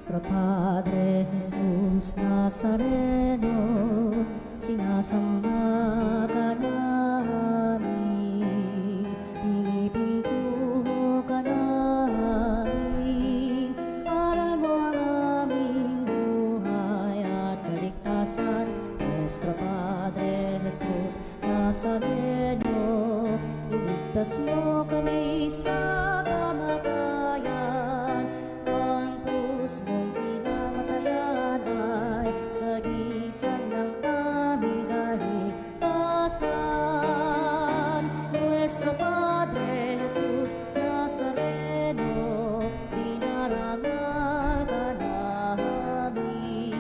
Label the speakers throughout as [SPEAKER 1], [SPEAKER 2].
[SPEAKER 1] Nuestro Padre Jesús Nazareno, sinasamba ka namin, pinipintuho ka namin, aral mo ang aming buhay at kaligtasan. Nuestro Padre Jesús Nazareno, iligtas mo kami sa kamatayan. Ang krus mong pinamatayan ay sagisag ng aming kaligtasan. Nuestro Padre Jesus Nazareno, dinarangal ka namin.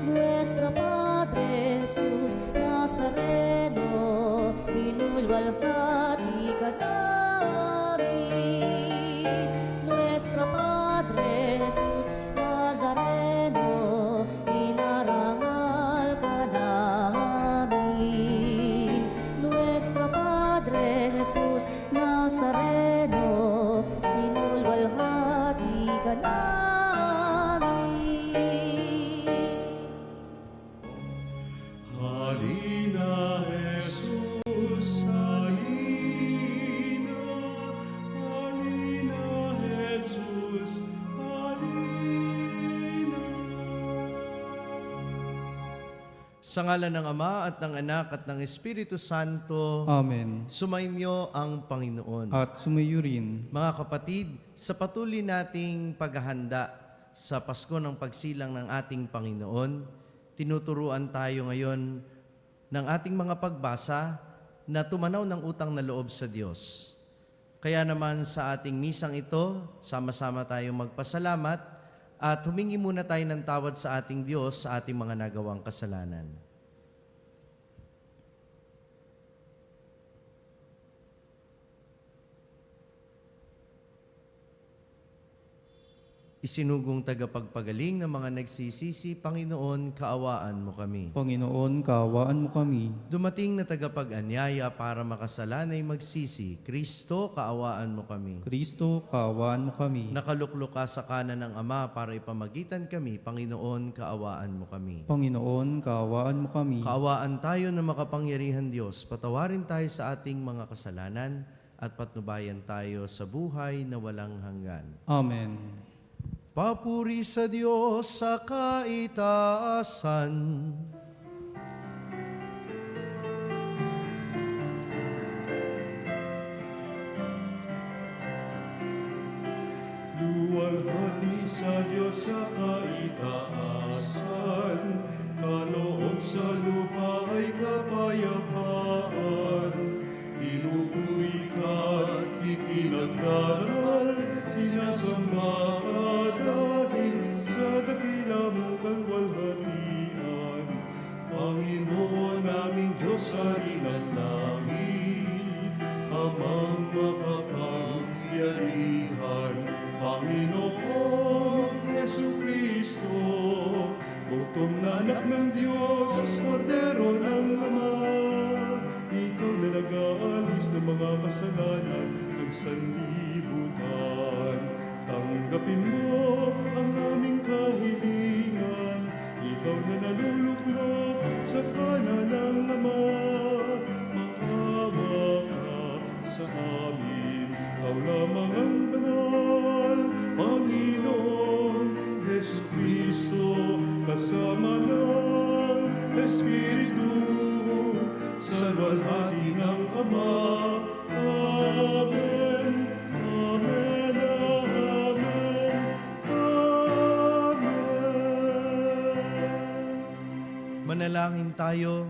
[SPEAKER 1] Nuestro Padre Jesus Nazareno, inulwalhati ka namin. Nuestro Padre Jesus Nazareno, inarangal ka namin. Nuestro Padre Jesus Nazareno, inulwalhati ka namin.
[SPEAKER 2] Halina, Jesus, halina. Halina, Jesus, halina.
[SPEAKER 3] Sa ngalan ng Ama at ng Anak at ng Espiritu Santo,
[SPEAKER 4] Amen.
[SPEAKER 3] sumainyo ang Panginoon.
[SPEAKER 4] At sumayo rin.
[SPEAKER 3] Mga kapatid, sa patuloy nating paghahanda sa Pasko ng pagsilang ng ating Panginoon, tinuturuan tayo ngayon ng ating mga pagbasa na tumanaw ng utang na loob sa Diyos. Kaya naman sa ating misang ito, sama-sama tayong magpasalamat at humingi muna tayo ng tawad sa ating Diyos sa ating mga nagawang kasalanan. Isinugong tagapagpagaling ng mga nagsisisi, Panginoon, kaawaan mo kami.
[SPEAKER 4] Panginoon, kaawaan mo kami.
[SPEAKER 3] Dumating na tagapag-anyaya para makasalanay magsisi, Kristo, kaawaan mo kami.
[SPEAKER 4] Kristo, kaawaan mo kami.
[SPEAKER 3] Nakaluklok ka sa kanan ng Ama para ipamagitan kami, Panginoon, kaawaan mo kami.
[SPEAKER 4] Panginoon, kaawaan mo kami.
[SPEAKER 3] Kaawaan tayo na makapangyarihan Diyos, patawarin tayo sa ating mga kasalanan at patnubayan tayo sa buhay na walang hanggan.
[SPEAKER 4] Amen.
[SPEAKER 3] Papuri sa Diyos sa kaitaasan.
[SPEAKER 2] Luwalhati sa Diyos sa kaitaasan, kaloob sa lupa ay kapayapaan. Pinupuri ka at ipinagdaral, sinasamba ka dahil sa dakila mong kalwalhatian. Panginoon naming Diyos, halina't langit, Amang makapangyarihan, Panginoong Jesucristo, butong na anak ng Diyos, Kordero ng Ama. Ikaw na nag-aalis ng mga kasalanan ng sanlibutan. Tanggapin mo ang aming kahilingan, ikaw na naluluklok sa kanan ng Ama. Maawa ka sa amin, ikaw lamang ang banal, Panginoon Jesucristo, kasama ng Espiritu, sa luwalhati ng Ama. Amen, amen, amen, amen.
[SPEAKER 3] Manalangin tayo.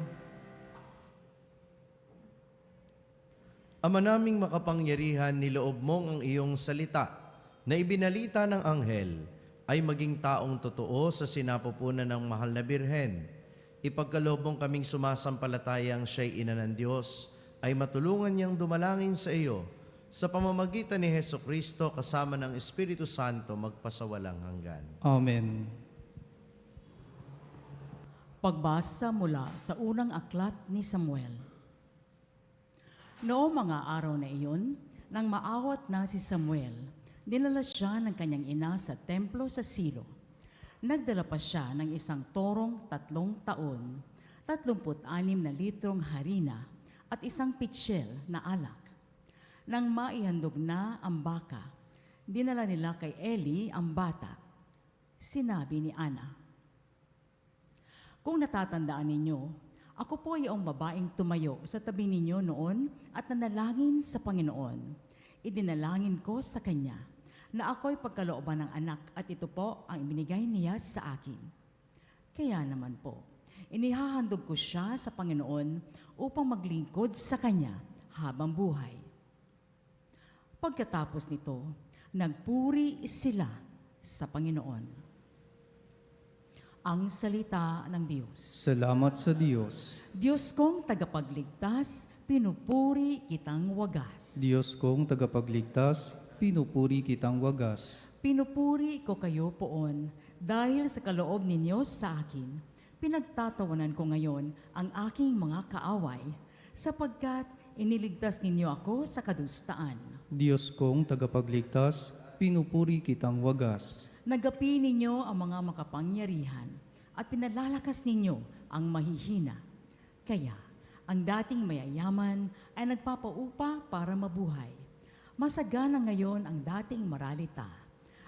[SPEAKER 3] Ama naming makapangyarihan, niloob mong ang iyong salita na ibinalita ng anghel ay maging taong totoo sa sinapupunan ng mahal na Birhen. Ipagkaloob mong kaming sumasampalatayang siya'y ina ng Diyos, ay matulungan niyang dumalangin sa iyo sa pamamagitan ni Hesukristo kasama ng Espiritu Santo magpasawalang hanggan.
[SPEAKER 4] Amen.
[SPEAKER 5] Pagbasa mula sa unang aklat ni Samuel. Noong mga araw na iyon, nang maawat na si Samuel, Dinala siya ng kanyang ina sa templo sa Silo. Nagdala pa siya ng isang torong 3 taon, 36 na litrong harina at isang pitsyel na alak. Nang maihandog na ang baka, dinala nila kay Eli ang bata. Sinabi ni Ana, "Kung natatandaan ninyo, ako po ay ang babaeng tumayo sa tabi ninyo noon at nanalangin sa Panginoon. Idinalangin ko sa Kanya na ako'y pagkalooban ng anak at ito po ang ibinigay niya sa akin. Kaya naman po, inihahandog ko siya sa Panginoon upang maglingkod sa Kanya habang buhay." Pagkatapos nito, nagpuri sila sa Panginoon. Ang salita ng Diyos.
[SPEAKER 4] Salamat sa Diyos.
[SPEAKER 5] Diyos kong tagapagligtas, pinupuri kitang wagas.
[SPEAKER 4] Diyos kong tagapagligtas, pinupuri kitang wagas.
[SPEAKER 5] Pinupuri ko kayo poon dahil sa kaloob ninyo sa akin. Pinagtatawanan ko ngayon ang aking mga kaaway sapagkat iniligtas ninyo ako sa kadustaan.
[SPEAKER 4] Diyos kong tagapagligtas, pinupuri kitang wagas.
[SPEAKER 5] Nagapi ninyo ang mga makapangyarihan at pinalalakas ninyo ang mahihina. Kaya, ang dating mayayaman ay nagpapaupa para mabuhay. Masagana ngayon ang dating maralita.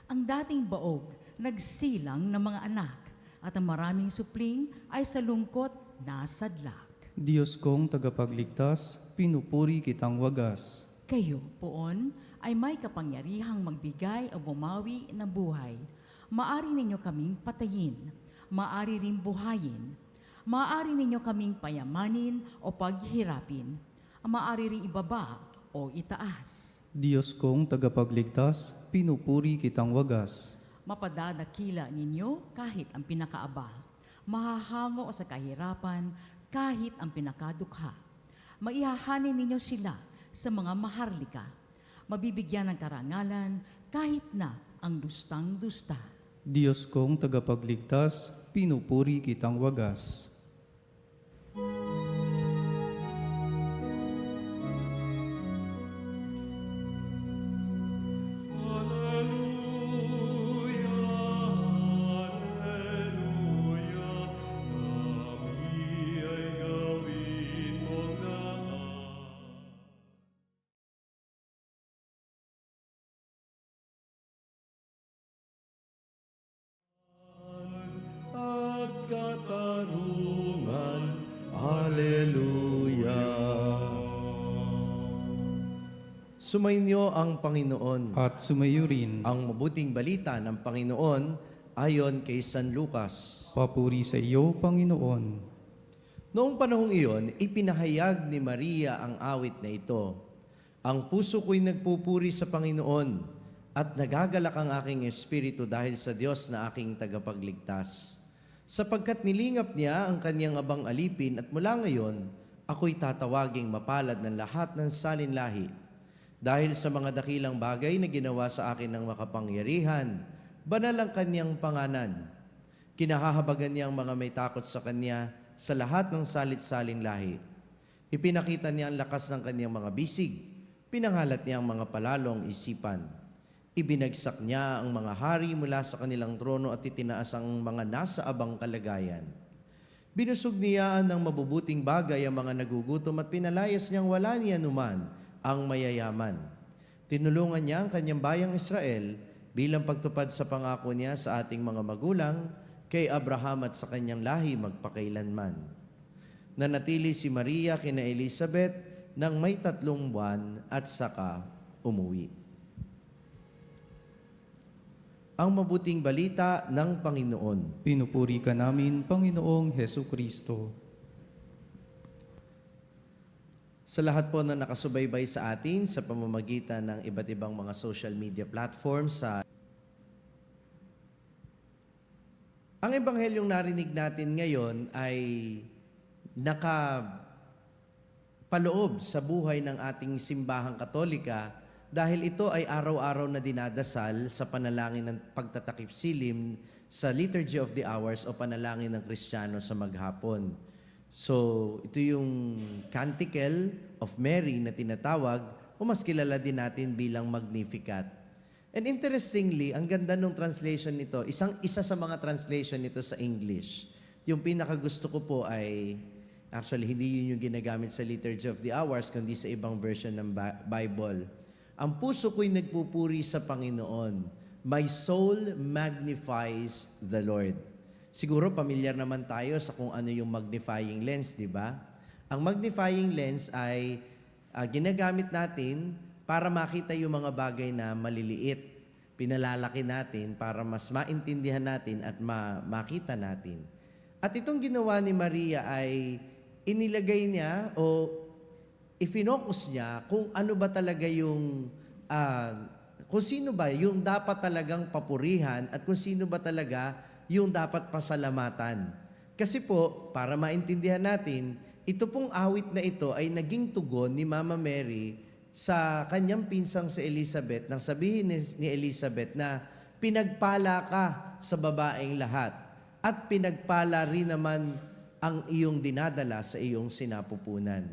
[SPEAKER 5] Ang dating baog nagsilang ng mga anak at ang maraming supling ay sa lungkot nasadlak.
[SPEAKER 4] Diyos kong tagapagligtas, pinupuri kitang wagas.
[SPEAKER 5] Kayo, poon, ay may kapangyarihang magbigay o bumawi ng buhay. Maari ninyo kaming patayin, maari rin buhayin. Maari ninyo kaming payamanin o paghirapin. Maari rin ibaba o itaas.
[SPEAKER 4] Diyos kong tagapagligtas, pinupuri kitang wagas.
[SPEAKER 5] Mapadadakila ninyo kahit ang pinakaaba. Mahahango sa kahirapan kahit ang pinakadukha. Maihahanin ninyo sila sa mga maharlika. Mabibigyan ng karangalan kahit na ang dustang-dusta.
[SPEAKER 4] Diyos kong tagapagligtas, pinupuri kitang wagas.
[SPEAKER 3] At katarungan. Hallelujah. Sumainyo ang Panginoon.
[SPEAKER 4] At sumayo rin,
[SPEAKER 3] Ang mabuting balita ng Panginoon ayon kay San Lucas.
[SPEAKER 4] papuri sa iyo, Panginoon.
[SPEAKER 3] Noong panahong iyon, ipinahayag ni Maria ang awit na ito. Ang puso ko'y nagpupuri sa Panginoon at nagagalak ang aking espiritu dahil sa Diyos na aking tagapagligtas. Sapagkat nilingap niya ang kanyang abang alipin at mula ngayon, ako'y tatawaging mapalad ng lahat ng salinlahi. Dahil sa mga dakilang bagay na ginawa sa akin ng makapangyarihan, banal ang kanyang panganan. Kinahahabagan niya ang mga may takot sa kanya sa lahat ng salit-saling lahi. Ipinakita niya ang lakas ng kanyang mga bisig, pinangalat niya ang mga palalong isipan. Ibinagsak niya ang mga hari mula sa kanilang trono at itinaas ang mga nasa abang kalagayan. Binusog niya ng mabubuting bagay ang mga nagugutom at pinalayas niyang wala niya numan ang mayayaman. Tinulungan niya ang kanyang bayang Israel bilang pagtupad sa pangako niya sa ating mga magulang, kay Abraham at sa kanyang lahi magpakailanman. Nanatili si Maria kina Elizabeth ng may 3 buwan at saka umuwi. Ang mabuting balita ng Panginoon.
[SPEAKER 4] Pinupuri ka namin, Panginoong Hesu Kristo.
[SPEAKER 3] Sa lahat po na nakasubaybay sa atin sa pamamagitan ng iba't ibang mga social media platforms, ang ebanghelyong narinig natin ngayon ay nakapaloob sa buhay ng ating simbahang Katolika dahil ito ay araw-araw na dinadasal sa panalangin ng pagtatakip silim sa Liturgy of the Hours o panalangin ng Kristiyano sa maghapon. So, ito yung Canticle of Mary na tinatawag o mas kilala din natin bilang Magnificat. And interestingly, ang ganda ng translation nito, isa sa mga translation nito sa English. Yung pinakagusto ko po ay, actually, hindi yun yung ginagamit sa Liturgy of the Hours, kundi sa ibang version ng Bible. Ang puso ko'y nagpupuri sa Panginoon. My soul magnifies the Lord. Siguro pamilyar naman tayo sa kung ano yung magnifying lens, di ba? Ang magnifying lens ay ginagamit natin para makita yung mga bagay na maliliit. Pinalalaki natin para mas maintindihan natin at makita natin. At itong ginawa ni Maria ay inilagay niya o ifinocus niya kung ano ba talaga yung, kung sino ba yung dapat talagang papurihan at kung sino ba talaga yung dapat pasalamatan. Kasi po, para maintindihan natin, ito pong awit na ito ay naging tugon ni Mama Mary sa kanyang pinsang si Elizabeth nang sabihin ni Elizabeth na pinagpala ka sa babaeng lahat at pinagpala rin naman ang iyong dinadala sa iyong sinapupunan.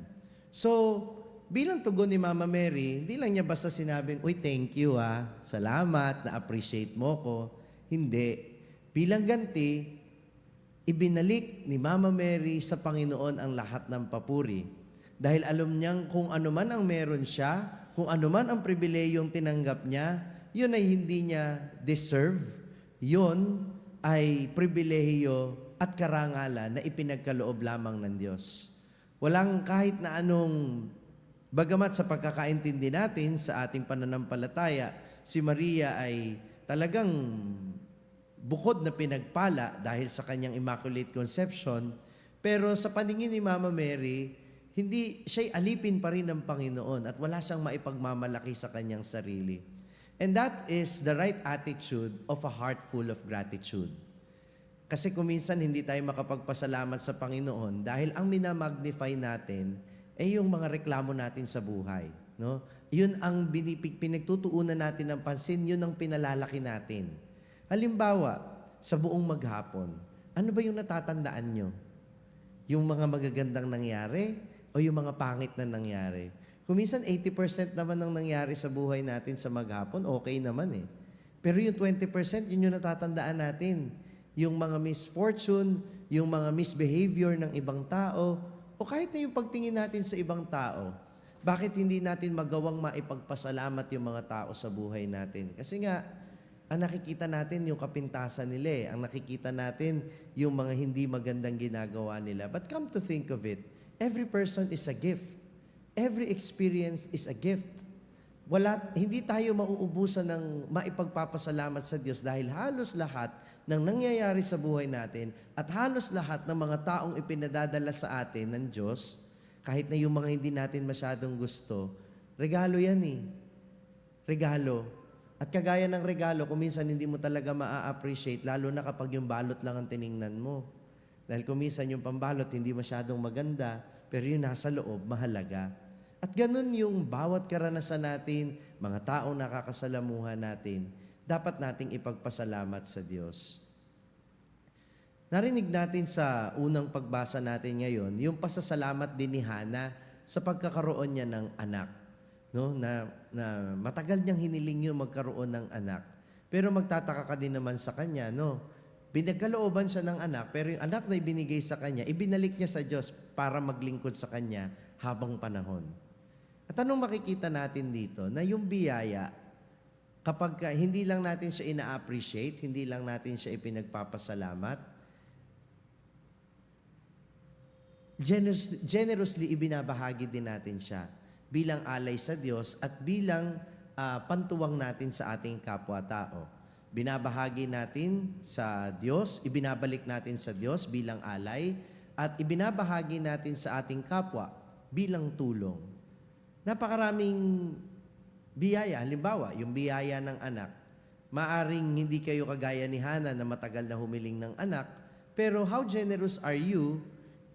[SPEAKER 3] So, bilang tugon ni Mama Mary, hindi lang niya basta sinabing, uy, thank you salamat, na-appreciate mo ko. Hindi. Bilang ganti, ibinalik ni Mama Mary sa Panginoon ang lahat ng papuri. Dahil alam niyang kung ano man ang meron siya, kung ano man ang pribilehiyong tinanggap niya, yun ay hindi niya deserve. Yun ay pribilehiyo at karangalan na ipinagkaloob lamang ng Diyos. Walang kahit na anong, bagamat sa pagkakaintindi natin sa ating pananampalataya, si Maria ay talagang bukod na pinagpala dahil sa kanyang Immaculate Conception, pero sa paningin ni Mama Mary, hindi siya'y alipin pa rin ng Panginoon at wala siyang maipagmamalaki sa kanyang sarili. And that is the right attitude of a heart full of gratitude. Kasi kung minsan hindi tayo makapagpasalamat sa Panginoon dahil ang minamagnify natin ay yung mga reklamo natin sa buhay. No? Yun ang pinagtutuunan natin ng pansin, yun ang pinalalaki natin. Halimbawa, sa buong maghapon, ano ba yung natatandaan nyo? Yung mga magagandang nangyari o yung mga pangit na nangyari? Kung minsan 80% naman ng nangyari sa buhay natin sa maghapon, okay naman eh. Pero yung 20%, yun yung natatandaan natin. Yung mga misfortune, yung mga misbehavior ng ibang tao, o kahit na yung pagtingin natin sa ibang tao, bakit hindi natin magawang maipagpasalamat yung mga tao sa buhay natin? Kasi nga, ang nakikita natin yung kapintasan nila eh. Ang nakikita natin yung mga hindi magandang ginagawa nila. But come to think of it, every person is a gift. Every experience is a gift. Hindi tayo mauubusan ng maipagpapasalamat sa Diyos dahil halos lahat ng nangyayari sa buhay natin at halos lahat ng mga taong ipinadadala sa atin ng Diyos, kahit na yung mga hindi natin masyadong gusto, regalo yan eh. Regalo. At kagaya ng regalo, kung minsan hindi mo talaga maa-appreciate, lalo na kapag yung balot lang ang tiningnan mo. Dahil kung minsan yung pambalot hindi masyadong maganda, pero yung nasa loob, mahalaga. At ganun yung bawat karanasan natin, mga taong nakakasalamuhan natin, dapat nating ipagpasalamat sa Diyos. Narinig natin sa unang pagbasa natin ngayon, yung pasasalamat din ni Hana sa pagkakaroon niya ng anak. No? Na matagal niyang hiniling yung magkaroon ng anak. Pero magtataka ka din naman sa kanya, no? Binagkalooban siya ng anak, pero yung anak na ibinigay sa kanya, ibinalik niya sa Diyos para maglingkod sa kanya habang panahon. At anong makikita natin dito? Na yung biyaya, kapag hindi lang natin siya ina-appreciate, hindi lang natin siya ipinagpapasalamat, generously ibinabahagi din natin siya bilang alay sa Diyos at bilang pantuwang natin sa ating kapwa-tao. Binabahagi natin sa Diyos, ibinabalik natin sa Diyos bilang alay, at ibinabahagi natin sa ating kapwa bilang tulong. Napakaraming biyaya. Halimbawa, yung biyaya ng anak. Maaring hindi kayo kagaya ni Hana na matagal na humiling ng anak, pero how generous are you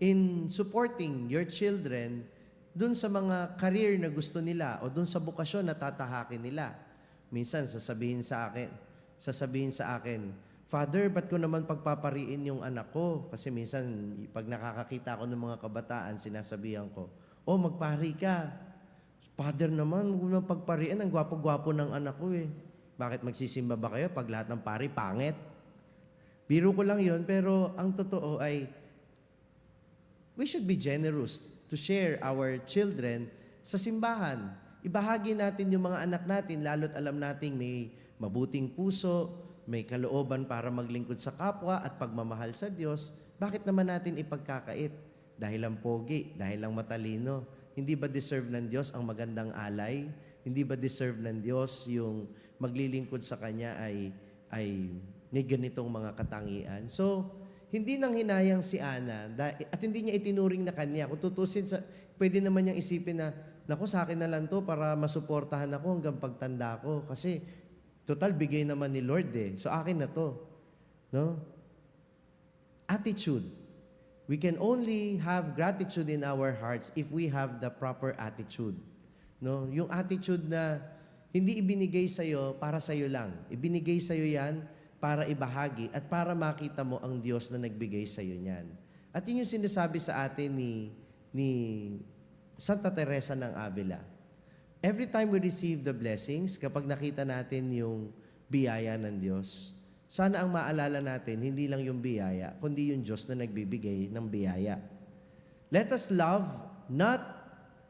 [SPEAKER 3] in supporting your children dun sa mga career na gusto nila o dun sa bukasyon na tatahakin nila? Minsan, sasabihin sa akin, Father, ba't ko naman pagpapariin yung anak ko? Kasi minsan, pag nakakakita ako ng mga kabataan, sinasabihan ko, magpari ka. Father naman, huwag mo pagpariin, ang gwapo-gwapo ng anak ko eh. Bakit magsisimba ba kayo pag lahat ng pari pangit? Biro ko lang yon, pero ang totoo ay we should be generous to share our children sa simbahan. Ibahagi natin yung mga anak natin, lalo't alam nating may mabuting puso, may kalooban para maglingkod sa kapwa at pagmamahal sa Diyos. Bakit naman natin ipagkakait? Dahil lang pogi, dahil lang matalino. Hindi ba deserve ng Diyos ang magandang alay? Hindi ba deserve ng Diyos yung maglilingkod sa Kanya ay may ganitong mga katangian? So, hindi nang hinayang si Ana at hindi niya itinuring na kanya. Kung tutusin, pwede naman niyang isipin na, naku, sa akin na lang to para masuportahan ako hanggang pagtanda ko. Kasi, total, bigay naman ni Lord eh. So, akin na to. No? Attitude. We can only have gratitude in our hearts if we have the proper attitude. No? Yung attitude na hindi ibinigay sa'yo para sa'yo lang. Ibinigay sa'yo yan para ibahagi at para makita mo ang Diyos na nagbigay sa'yo niyan. At yun yung sinasabi sa atin ni Santa Teresa ng Avila. Every time we receive the blessings, kapag nakita natin yung biyaya ng Diyos, sana ang maalala natin, hindi lang yung biyaya, kundi yung Diyos na nagbibigay ng biyaya. Let us love not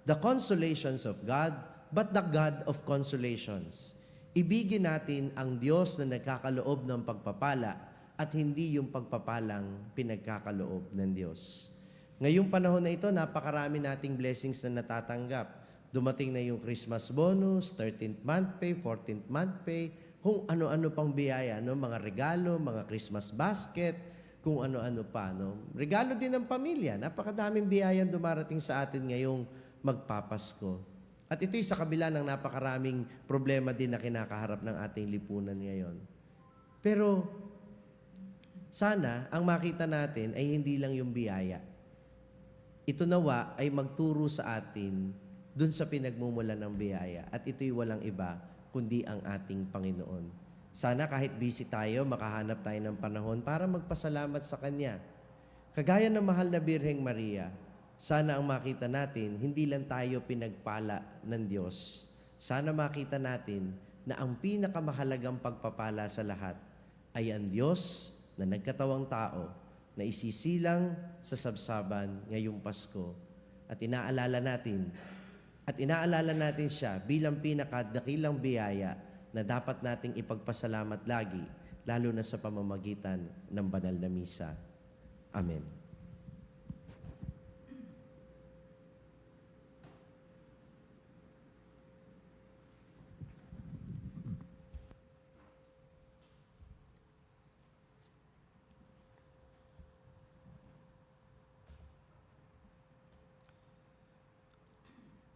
[SPEAKER 3] the consolations of God, but the God of consolations. Ibigin natin ang Diyos na nagkakaloob ng pagpapala at hindi yung pagpapalang pinagkakaloob ng Diyos. Ngayong panahon na ito, napakarami nating blessings na natatanggap. Dumating na yung Christmas bonus, 13th month pay, 14th month pay, kung ano-ano pang biyaya, no? Mga regalo, mga Christmas basket, kung ano-ano pa. No? Regalo din ng pamilya. Napakadaming biyayang dumarating sa atin ngayong magpapasko. At ito'y sa kabila ng napakaraming problema din na kinakaharap ng ating lipunan ngayon. Pero sana ang makita natin ay hindi lang yung biyaya. Ito nawa ay magturo sa atin dun sa pinagmumulan ng biyaya. At ito'y walang iba kundi ang ating Panginoon. Sana kahit busy tayo, makahanap tayo ng panahon para magpasalamat sa Kanya. Kagaya ng mahal na Birheng Maria, sana ang makita natin, hindi lang tayo pinagpala ng Diyos. Sana makita natin na ang pinakamahalagang pagpapala sa lahat ay ang Diyos na nagkatawang tao na isisilang sa sabsaban ngayong Pasko. At inaalala natin siya bilang pinakadakilang biyaya na dapat nating ipagpasalamat lagi, lalo na sa pamamagitan ng banal na misa. Amen.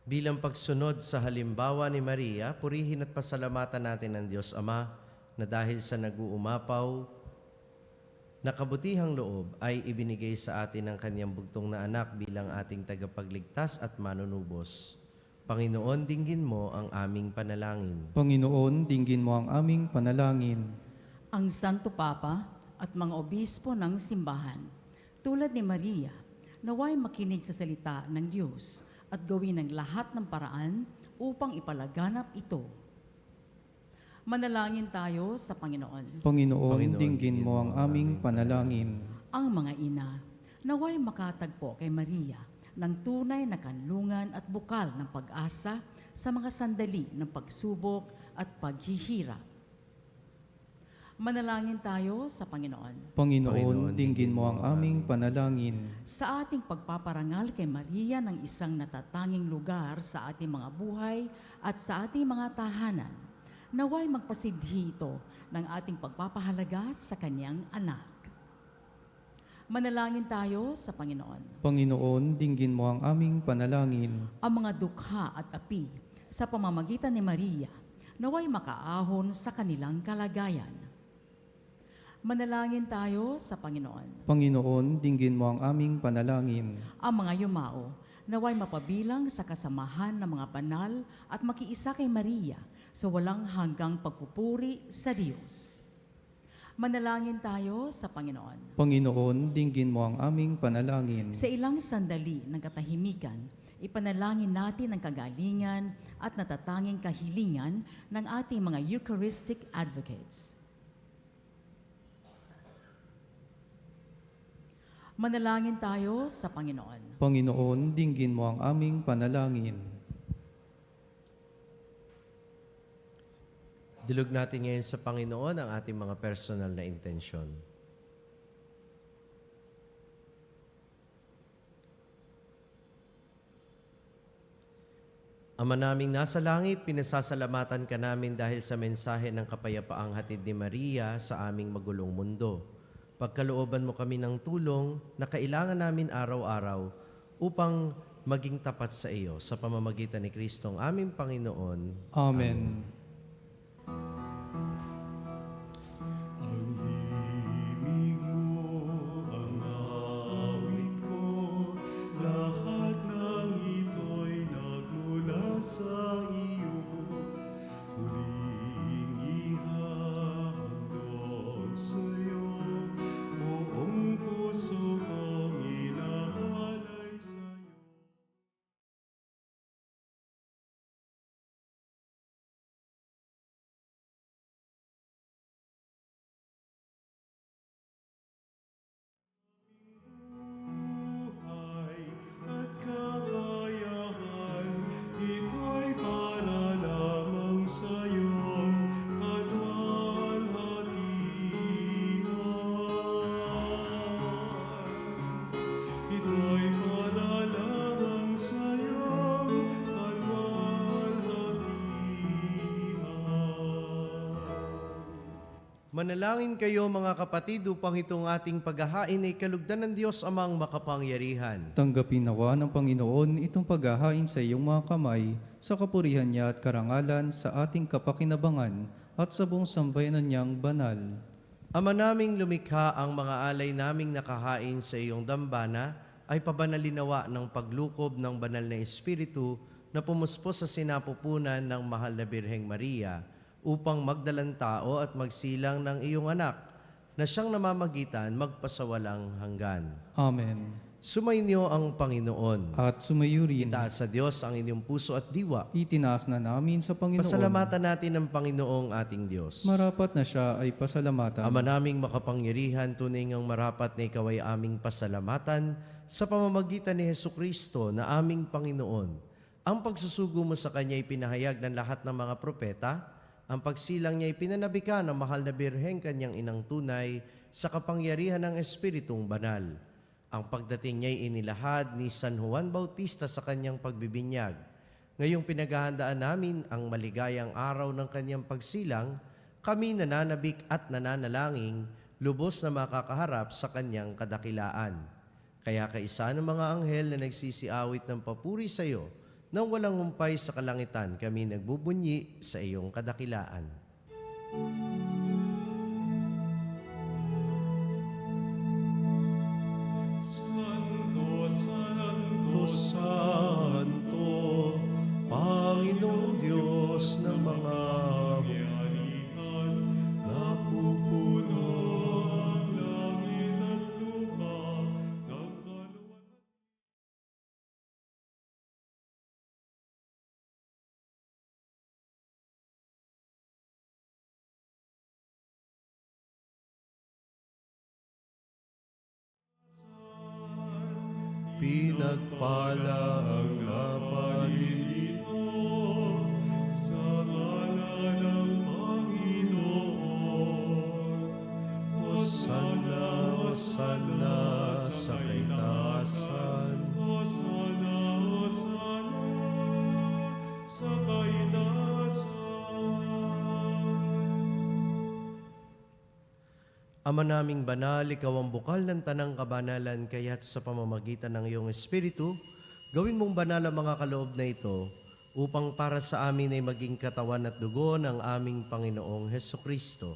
[SPEAKER 3] Bilang pagsunod sa halimbawa ni Maria, purihin at pasalamatan natin ang Diyos Ama na dahil sa nag-uumapaw na kabutihang loob ay ibinigay sa atin ang kanyang bugtong na anak bilang ating tagapagligtas at manunubos. Panginoon, dinggin mo ang aming panalangin.
[SPEAKER 4] Panginoon, dinggin mo ang aming panalangin.
[SPEAKER 5] Ang Santo Papa at mga obispo ng simbahan, tulad ni Maria, naway makinig sa salita ng Diyos at gawin ang lahat ng paraan upang ipalaganap ito. Manalangin tayo sa Panginoon.
[SPEAKER 4] Panginoon, dinggin mo ang aming panalangin.
[SPEAKER 5] Ang mga ina, naway makatagpo kay Maria ng tunay na kanlungan at bukal ng pag-asa sa mga sandali ng pagsubok at paghihirap. Manalangin tayo sa Panginoon.
[SPEAKER 4] Panginoon, dinggin mo ang aming panalangin.
[SPEAKER 5] Sa ating pagpaparangal kay Maria ng isang natatanging lugar sa ating mga buhay at sa ating mga tahanan, naway magpasidhi ito ng ating pagpapahalaga sa kanyang anak. Manalangin tayo sa Panginoon.
[SPEAKER 4] Panginoon, dinggin mo ang aming panalangin.
[SPEAKER 5] Ang mga dukha at api sa pamamagitan ni Maria, naway makaahon sa kanilang kalagayan. Manalangin tayo sa Panginoon.
[SPEAKER 4] Panginoon, dinggin mo ang aming panalangin.
[SPEAKER 5] Ang mga yumao, naway mapabilang sa kasamahan ng mga banal at makiisa kay Maria sa walang hanggang pagpupuri sa Diyos. Manalangin tayo sa Panginoon.
[SPEAKER 4] Panginoon, dinggin mo ang aming panalangin.
[SPEAKER 5] Sa ilang sandali ng katahimikan, Ipanalangin natin ang kagalingan at natatanging kahilingan ng ating mga Eucharistic advocates. Manalangin tayo sa Panginoon.
[SPEAKER 4] Panginoon, dinggin mo ang aming panalangin.
[SPEAKER 3] Dilog natin ngayon sa Panginoon ang ating mga personal na intensyon. Ama naming nasa langit, pinasasalamatan ka namin dahil sa mensahe ng kapayapaang hatid ni Maria sa aming magulong mundo. Pagkalooban mo kami ng tulong na kailangan namin araw-araw upang maging tapat sa iyo sa pamamagitan ni Kristong aming Panginoon.
[SPEAKER 4] Amen.
[SPEAKER 2] Ang himig mo, ang awit ko, lahat ng ito'y nagmula sa iyo. Huling ihahandog sa'yo, buong puso kong inaalay sa'yo. Buhay at kakayahan, ito'y para lamang sa iyong kalwalhatian. Ito'y para lamang sa iyong kalwalhatian.
[SPEAKER 3] Manalangin kayo mga kapatid upang itong ating paghahain ay kalugdan ng Diyos amang makapangyarihan.
[SPEAKER 4] Tanggapin nawa ng Panginoon itong paghahain sa iyong mga kamay sa kapurihan niya at karangalan sa ating kapakinabangan at sa buong sambayanan niyang banal.
[SPEAKER 3] Ama naming lumikha, ang mga alay naming nakahain sa iyong dambana ay pabanalinawa ng paglukob ng banal na Espiritu na pumuspos sa sinapupunan ng mahal na Birheng Maria upang magdalang tao at magsilang ng iyong anak na siyang namamagitan magpasawalang hanggan.
[SPEAKER 4] Amen.
[SPEAKER 3] Sumainyo ang Panginoon.
[SPEAKER 4] At sumayo rin,
[SPEAKER 3] Itaas sa Diyos ang inyong puso at diwa.
[SPEAKER 4] itinaas na namin sa Panginoon.
[SPEAKER 3] Pasalamatan natin ang Panginoong ating Diyos.
[SPEAKER 4] Marapat na siya ay pasalamatan.
[SPEAKER 3] Ama naming makapangyarihan, tunay ngang marapat na ikaw ay aming pasalamatan sa pamamagitan ni Hesukristo na aming Panginoon. Ang pagsusugo mo sa Kanya ay pinahayag ng lahat ng mga propeta. Ang pagsilang niya ay pinanabika ng mahal na Birheng Kanyang inang tunay sa kapangyarihan ng Espiritong Banal. Ang pagdating niya ay inilahad ni San Juan Bautista sa kanyang pagbibinyag. Ngayong pinaghahandaan namin ang maligayang araw ng kanyang pagsilang, kami nananabik at nananalangin, lubos na makakaharap sa kanyang kadakilaan. Kaya kaisa ng mga anghel na nagsisiawit ng papuri sa iyo, nang walang humpay sa kalangitan, kami nagbubunyi sa iyong kadakilaan.
[SPEAKER 2] Santo, Santo, Santo, Panginoong Diyos ng mga kaharian, napupuno ang langit at lupa ng kaluwalhatian. Pinagpala ang napalilito sa ngalan ng Panginoon. Hosanna, Hosanna sa kaitaasan. Hosanna, Hosanna sa kaitaasan.
[SPEAKER 3] Ama naming banal, ikaw ang bukal ng tanang kabanalan, kaya't sa pamamagitan ng iyong Espiritu, gawin mong banal ang mga kaloob na ito, upang para sa amin ay maging katawan at dugo ng aming Panginoong Hesukristo.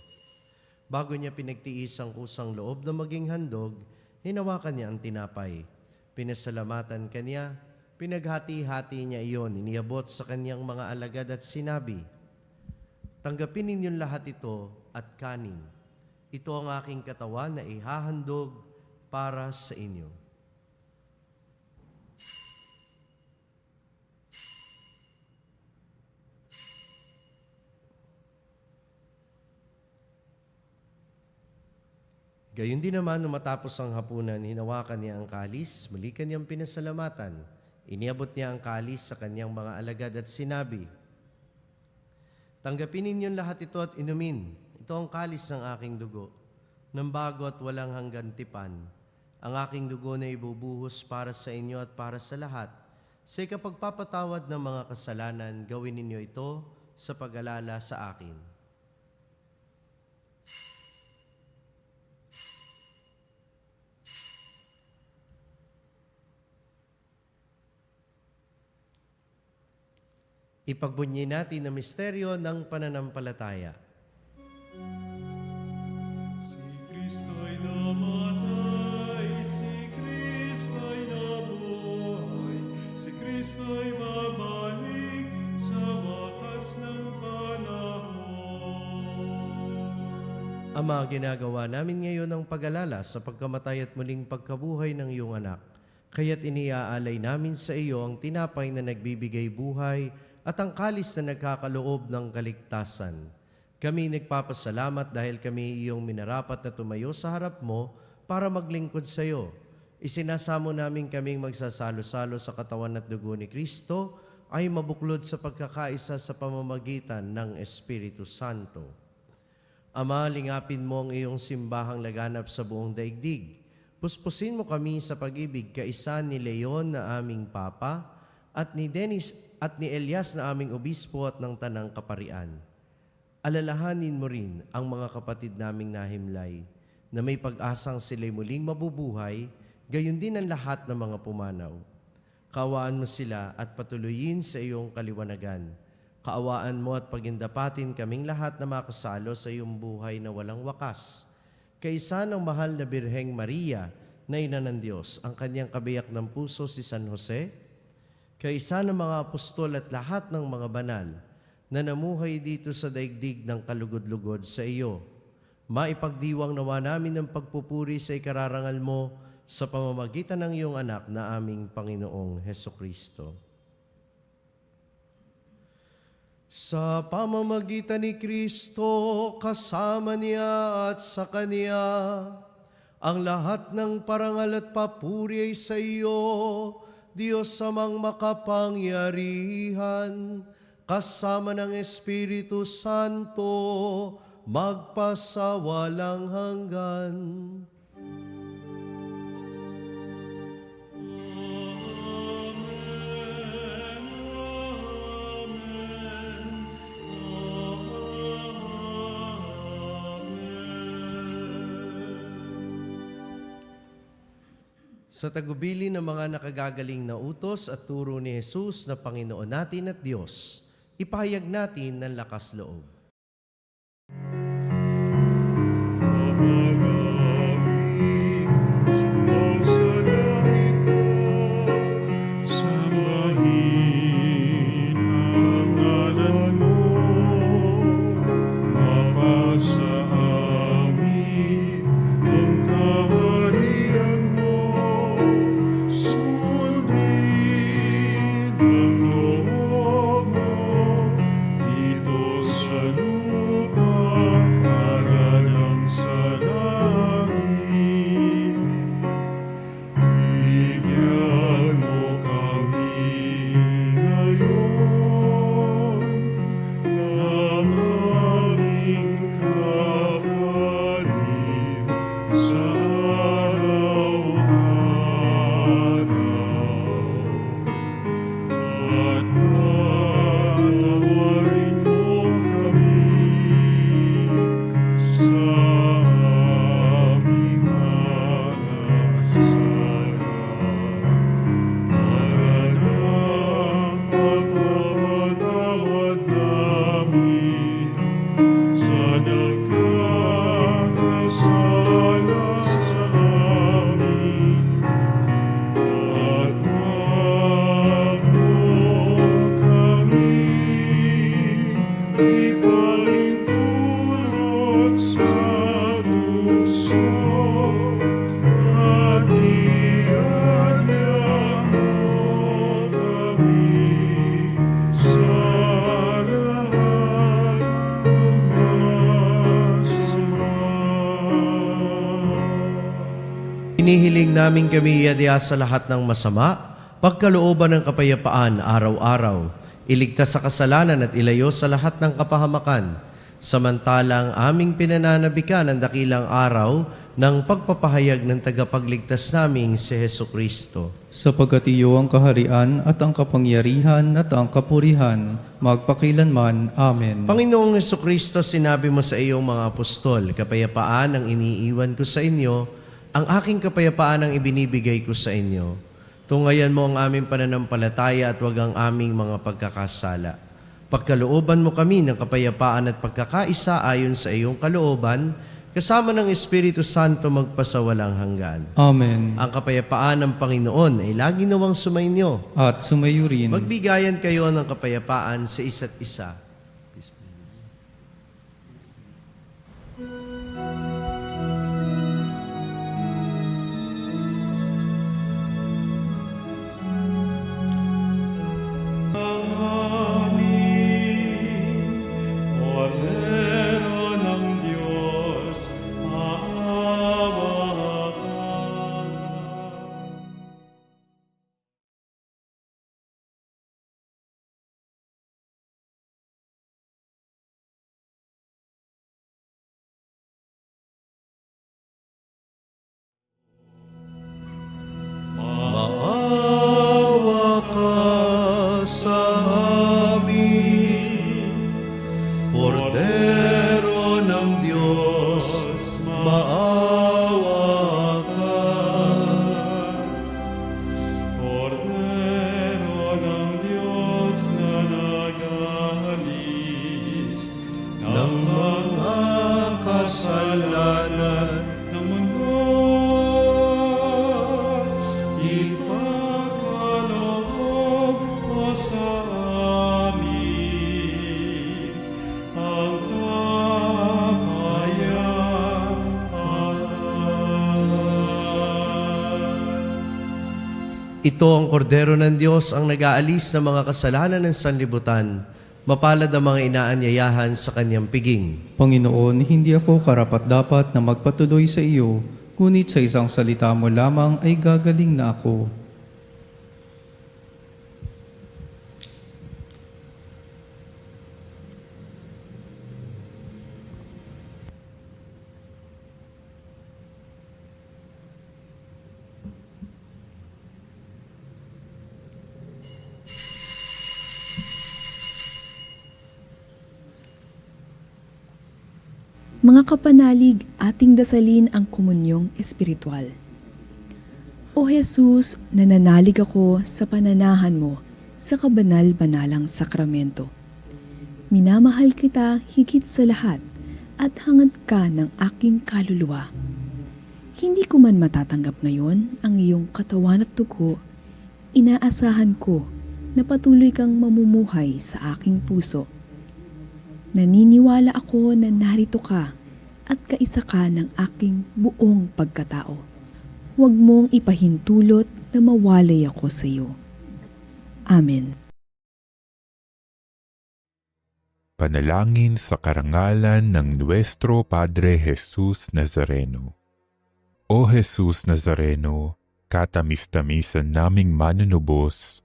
[SPEAKER 3] Bago niya pinagtiis ang kusang loob na maging handog, hinawakan niya ang tinapay. Pinasalamatan kanya, pinaghati-hati niya iyon, iniabot sa kanyang mga alagad at sinabi, "Tanggapin ninyong lahat ito at kanin. Ito ang aking katawan na ihahandog para sa inyo." Gayun din naman, nung matapos ang hapunan, hinawakan niya ang kalis, muli kanyang pinasalamatan. Iniabot niya ang kalis sa kanyang mga alagad at sinabi, "Tanggapin ninyong lahat ito at inumin. Ito ang kalis ng aking dugo, ng bago at walang hanggan tipan. Ang aking dugo na ibubuhos para sa inyo at para sa lahat. Sa ikapagpapatawad ng mga kasalanan, gawin ninyo ito sa pag-alala sa akin." Ipagbunyi natin ang misteryo ng pananampalataya.
[SPEAKER 2] Si Kristo'y namatay, si Kristo'y nabuhay, si Kristo'y babalik sa wakas ng panahon.
[SPEAKER 3] Ama, ginagawa namin ngayon ang pag-alala sa pagkamatay at muling pagkabuhay ng iyong anak. Kaya't iniaalay namin sa iyo ang tinapay na nagbibigay buhay at ang kalis na nagkakaloob ng kaligtasan. Kami nagpapasalamat dahil kami iyong minarapat na tumayo sa harap mo para maglingkod sa iyo. Isinasamo namin kaming magsasalo-salo sa katawan at dugo ni Kristo ay mabuklod sa pagkakaisa sa pamamagitan ng Espiritu Santo. Ama, lingapin mo ang iyong simbahang laganap sa buong daigdig. Puspusin mo kami sa pag-ibig kaisa ni Leon na aming Papa at ni Dennis at ni Elias na aming obispo at ng Tanang Kaparian. Alalahanin mo rin ang mga kapatid naming nahimlay na may pag-asang sila'y muling mabubuhay, gayon din ang lahat ng mga pumanaw. Kaawaan mo sila at patuloyin sa iyong kaliwanagan. Kaawaan mo at pagindapatin kaming lahat na makasalo sa iyong buhay na walang wakas. Kaisa ng mahal na Birheng Maria na ina ng Diyos, ang kanyang kabiyak ng puso si San Jose, kaisa ng mga apostol at lahat ng mga banal na namuhay dito sa daigdig ng kalugod-lugod sa iyo. Maipagdiwang nawa namin ang pagpupuri sa ikararangal mo sa pamamagitan ng iyong anak na aming Panginoong Hesukristo. Sa pamamagitan ni Kristo, kasama niya at sa Kanya, ang lahat ng parangal at papuri ay sa iyo, Diyos amang makapangyarihan, kasama ng Espiritu Santo, magpasawalang hanggan. Sa tagubili ng mga nakagagaling na utos at turo ni Jesus na Panginoon natin at Diyos, ipahayag natin ng lakas loob.
[SPEAKER 2] Ama namin, sumasalangit ka, sambahin ang ngalan mo, mapasa amin ang kaharian mo, sundin ang loob mo dito sa
[SPEAKER 3] namin kami iadya sa lahat ng masama, pagkalooban ng kapayapaan araw-araw, iligtas sa kasalanan at ilayo sa lahat ng kapahamakan, samantalang aming pinananabikan ang dakilang araw ng pagpapahayag ng tagapagligtas naming si Hesukristo.
[SPEAKER 4] Sapagkat iyo ang kaharian at ang kapangyarihan at ang kapurihan, magpakilanman. Amen.
[SPEAKER 3] Panginoong Hesukristo, sinabi mo sa iyong mga apostol, kapayapaan ang iniiwan ko sa inyo, ang aking kapayapaan ang ibinibigay ko sa inyo. Tungayan mo ang aming pananampalataya at wag ang aming mga pagkakasala. Pagkalooban mo kami ng kapayapaan at pagkakaisa ayon sa iyong kalooban, kasama ng Espiritu Santo magpasawalang hanggan.
[SPEAKER 4] Amen.
[SPEAKER 3] Ang kapayapaan ng Panginoon ay lagi nawang sumainyo.
[SPEAKER 4] At sumayo rin.
[SPEAKER 3] Magbigayan kayo ng kapayapaan sa isa't isa.
[SPEAKER 2] Cordero ng Diyos, maawa ka.
[SPEAKER 3] Maawa ka sa amin, Kordero ng Diyos, maawa ka.
[SPEAKER 2] Cordero ng Diyos na nag-aalis
[SPEAKER 3] Ng mga kasalanan,
[SPEAKER 2] ng mundo, ipagkaloob mo sa amin ang kapayapaan.
[SPEAKER 3] ito ang Kordero ng Diyos ang nag-aalis ng mga kasalanan ng sanlibutan. Mapalad ang mga inaanyayahan sa kanyang piging.
[SPEAKER 4] Panginoon, hindi ako karapat-dapat na magpatuloy sa iyo, ngunit sa isang salita mo lamang ay gagaling na ako.
[SPEAKER 6] Mga kapanalig, ating dasalin ang komunyong espiritual. O Jesus, nananalig ako sa pananahan mo sa kabanal-banalang sakramento. Minamahal kita higit sa lahat at hangad ka ng aking kaluluwa. Hindi ko man matatanggap ngayon ang iyong katawan at dugo, inaasahan ko na patuloy kang mamumuhay sa aking puso. Naniniwala ako na narito ka at kaisa ka ng aking buong pagkatao. Huwag mong ipahintulot na mawalay ako sa iyo. Amen.
[SPEAKER 7] Panalangin sa karangalan ng Nuestro Padre Jesus Nazareno. O Jesus Nazareno, katamis-tamisan naming manunubos,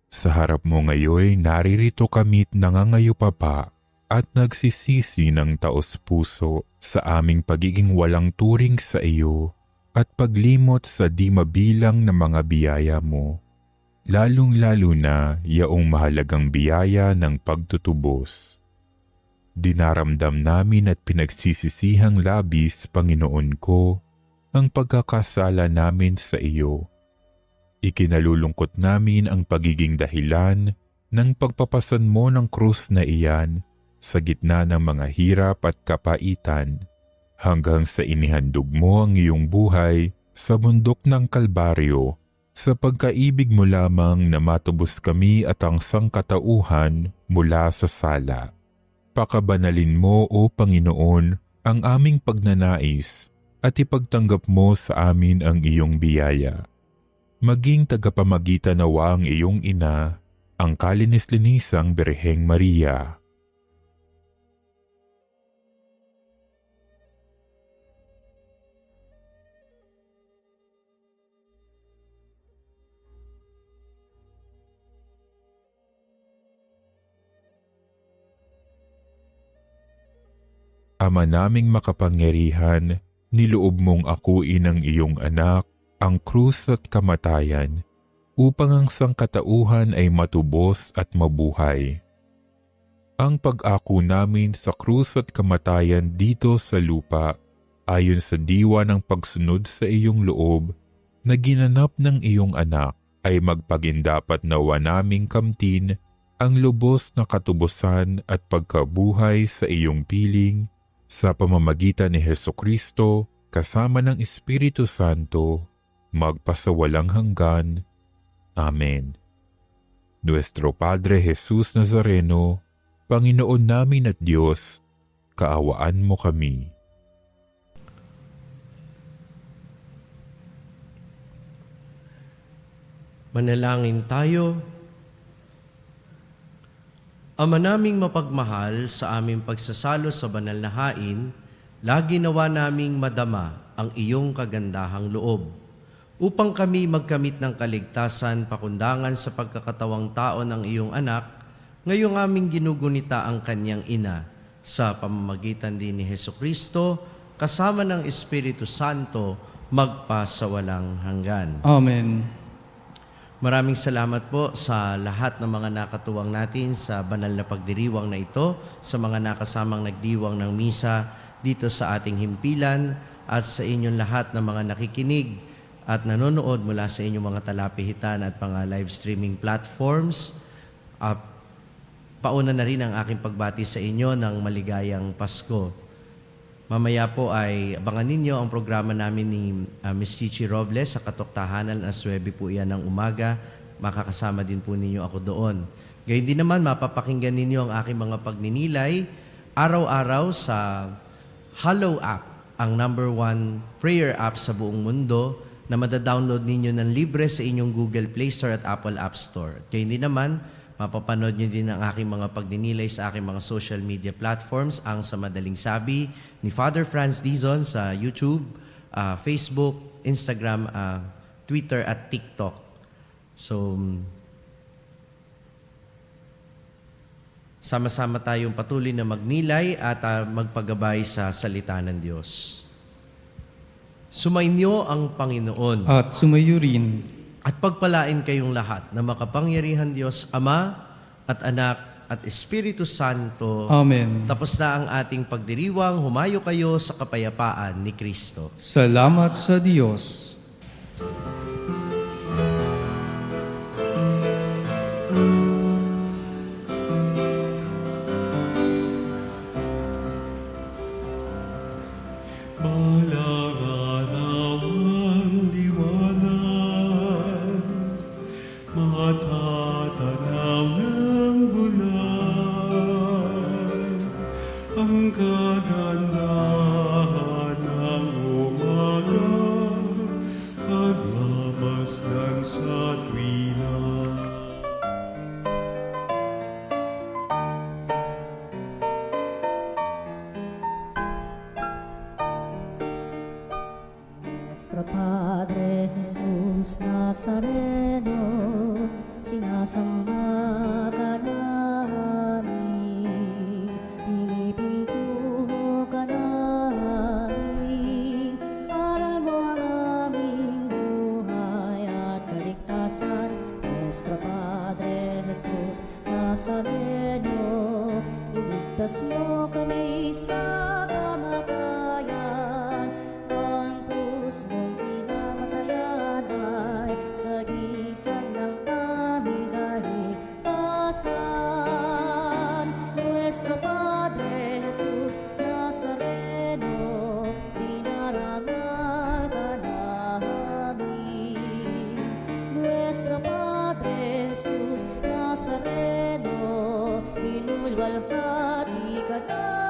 [SPEAKER 7] sa harap mo ngayon naririto kami't nangangayupapa at nagsisisi ng taos-puso sa aming pagiging walang turing sa iyo at paglimot sa di mabilang na mga biyaya mo, lalong-lalo na yaong mahalagang biyaya ng pagtutubos. Dinaramdam namin at pinagsisisihang labis, Panginoon ko, ang pagkakasala namin sa iyo. Ikinalulungkot namin ang pagiging dahilan ng pagpapasan mo ng krus na iyan sa gitna ng mga hirap at kapaitan, hanggang sa inihandog mo ang iyong buhay sa bundok ng Kalbaryo, sa pagkaibig mo lamang na matubos kami at ang sangkatauhan mula sa sala. Pakabanalin mo, O Panginoon, ang aming pagnanais at ipagtanggap mo sa amin ang iyong biyaya. Maging tagapamagitan nawa ang iyong ina, ang kalinis-linisang Birheng Maria. Ama naming makapangyarihan, niloob mong akuin ang iyong anak, ang krus at kamatayan, upang ang sangkatauhan ay matubos at mabuhay. Ang pag-ako namin sa krus at kamatayan dito sa lupa, ayon sa diwa ng pagsunod sa iyong loob, na ginanap ng iyong anak, ay magpagindapat nawa naming kamtin ang lubos na katubusan at pagkabuhay sa iyong piling, sa pamamagitan ni Hesukristo, kasama ng Espiritu Santo, magpasawalang hanggan. Amen. Nuestro Padre Jesus Nazareno, Panginoon namin at Diyos, kaawaan mo kami.
[SPEAKER 3] Manalangin tayo. Ama naming mapagmahal, sa aming pagsasalo sa banal na hain, lagi nawa naming madama ang iyong kagandahang loob, upang kami magkamit ng kaligtasan pakundangan sa pagkakatawang tao ng iyong anak, ngayong aming ginugunita ang kanyang ina, sa pamamagitan din ni Hesukristo, kasama ng Espiritu Santo, magpasawalang hanggan.
[SPEAKER 4] Amen.
[SPEAKER 3] Maraming salamat po sa lahat ng mga nakatuwang natin sa banal na pagdiriwang na ito, sa mga nakasamang nagdiwang ng misa dito sa ating himpilan, at sa inyong lahat ng mga nakikinig at nanonood mula sa inyong mga talapihitan at mga live streaming platforms. Pauna na rin ang aking pagbati sa inyo ng maligayang Pasko. Mamaya po ay abangan ninyo ang programa namin ni Ms. Chichi Robles sa Katok Tahanan, alas 9 po yan ng umaga. Makakasama din po ninyo ako doon. Gayun din naman, mapapakinggan ninyo ang aking mga pagninilay araw-araw sa Hallow app, ang #1 prayer app sa buong mundo na madadownload ninyo ng libre sa inyong Google Play Store at Apple App Store. Gayun din naman, mapapanood nyo din ang aking mga pagninilay sa aking mga social media platforms, ang Sa Madaling Sabi ni Father Franz Dizon sa YouTube, Facebook, Instagram, Twitter at TikTok. So, sama-sama tayong patuloy na magnilay at magpagabay sa salita ng Diyos. Sumainyo ang Panginoon.
[SPEAKER 4] At sumayo rin.
[SPEAKER 3] At pagpalain kayong lahat na makapangyarihan Diyos, Ama at Anak at Espiritu Santo.
[SPEAKER 4] Amen.
[SPEAKER 3] Tapos na ang ating pagdiriwang, humayo kayo sa kapayapaan ni Kristo.
[SPEAKER 4] Salamat sa Diyos.
[SPEAKER 2] Matatanaw ng bulan, ang kagandahan ng umaga, pagmamasdan sa tuwina.
[SPEAKER 1] Nuestro Padre Jesus Nazareno, sinasamba ka namin, pinipintuho ka namin, aral mo ang aming buhay at kaligtasan. Nuestro Padre Jesus Nazareno, iligtas mo kami sa kamatayan, ang krus mong pinamatayan ay sagisag ng aming kaligtasan. Nuestro Padre Jesus Nazareno, dinarangal ka namin. Nuestro Padre Jesus Nazareno, inulwalhati ka namin.